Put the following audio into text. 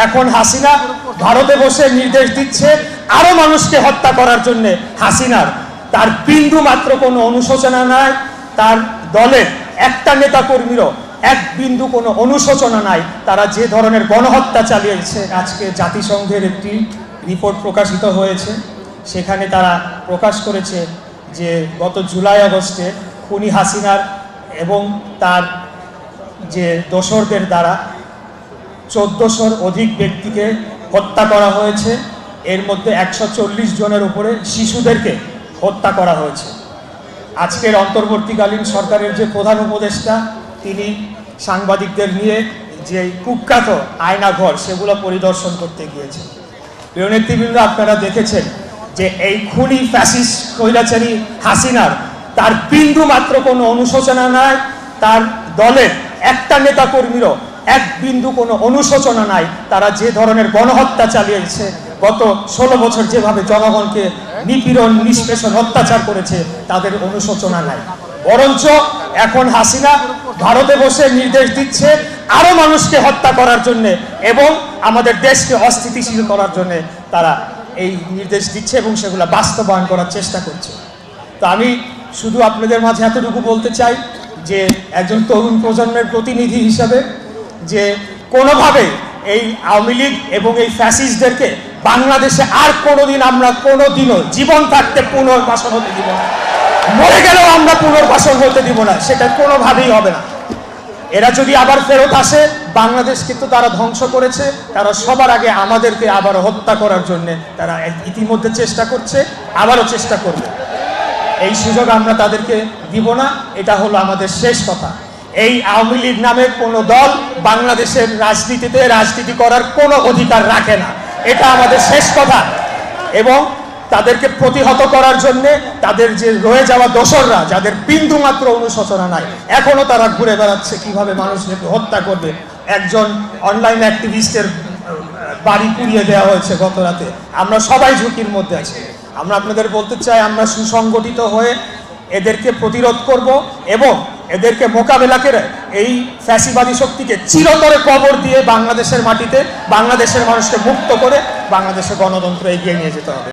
এখন হাসিনা ভারতে বসে নির্দেশ দিচ্ছে আরো মানুষকে হত্যা করার জন্য। হাসিনার তার বিন্দু মাত্র কোনো অনুশোচনা নাই, তার দলের একটা নেতা কর্মীরও এক বিন্দু কোনো অনুশোচনা নাই। তারা যে ধরনের গণহত্যা চালিয়েছে, আজকে জাতিসংঘের একটি রিপোর্ট প্রকাশিত হয়েছে, সেখানে তারা প্রকাশ করেছে যে গত জুলাই আগস্টে খুনি হাসিনার এবং তার যে দোসরদের দ্বারা 1400-র অধিক ব্যক্তিকে হত্যা করা হয়েছে। এর মধ্যে 140 জনের উপরে শিশুদেরকে হত্যা করা হয়েছে। আজকের অন্তর্বর্তীকালীন সরকারের যে প্রধান উপদেষ্টা, তিনি সাংবাদিকদের নিয়ে যে কুখ্যাত আয়নাঘর সেগুলো পরিদর্শন করতে গিয়েছেন। প্রিয় নেতৃবৃন্দ, আপনারা দেখেছেন যে এই খুনি ফ্যাসিস্ট স্বৈরাচারী হাসিনার তার বিন্দু মাত্র কোনো অনুশোচনা নাই, তার দলের একটা নেতা কর্মীরও এক বিন্দু কোনো অনুশোচনা নাই। তারা যে ধরনের গণহত্যা চালিয়েছে, গত 16 বছর যেভাবে জনগণকে নিপীড়ন, নিষ্পেষণ, অত্যাচার করেছে, তাদের অনুশোচনা নাই। বরঞ্চ এখন হাসিনা ভারতে বসে নির্দেশ দিচ্ছে আরো মানুষকে হত্যা করার জন্য এবং আমাদের দেশকে অস্থিতিশীল করার জন্য তারা এই নির্দেশ দিচ্ছে এবং সেগুলো বাস্তবায়ন করার চেষ্টা করছে। তো আমি শুধু আপনাদের মাঝে এতটুকু বলতে চাই যে একজন তরুণ প্রজন্মের প্রতিনিধি হিসাবে, যে কোনোভাবে এই আওয়ামী লীগ এবং এই ফ্যাসিস্টদেরকে বাংলাদেশে আর কোনোদিন আমরা কোনোদিনও জীবন থাকতে পুনর্বাসন হতে দিব না, মরে গেলেও আমরা পুনর্বাসন হতে দিব না, সেটা কোনোভাবেই হবে না। এরা যদি আবার ফেরত আসে, বাংলাদেশকে তো তারা ধ্বংস করেছে, তারা সবার আগে আমাদেরকে আবার হত্যা করার জন্য তারা ইতিমধ্যে চেষ্টা করছে, আবারও চেষ্টা করবে। এই সুযোগ আমরা তাদেরকে দিব না, এটা হলো আমাদের শেষ কথা। এই আওয়ামী লীগ নামের কোনো দল বাংলাদেশের রাজনীতিতে রাজনীতি করার কোনো অধিকার রাখে না, এটা আমাদের শেষ কথা। এবং তাদেরকে প্রতিহত করার জন্য তাদের যে রয়ে যাওয়া দোসররা, যাদের বিন্দু মাত্র অনুশোচনা নাই, এখনো তারা ঘুরে বেড়াচ্ছে কিভাবে মানুষকে হত্যা করবে। একজন অনলাইন অ্যাক্টিভিস্টের বাড়ি পুড়িয়ে দেওয়া হয়েছে গত রাতে। আমরা সবাই ঝুঁকির মধ্যে আছি। আমরা আপনাদের বলতে চাই, আমরা সুসংগঠিত হয়ে এদেরকে প্রতিরোধ করব এবং এদেরকে মোকাবেলা করে এই ফ্যাসিবাদী শক্তিকে চিরতরে কবর দিয়ে বাংলাদেশের মাটিতে বাংলাদেশের মানুষকে মুক্ত করে বাংলাদেশের গণতন্ত্র এগিয়ে নিয়ে যেতে হবে।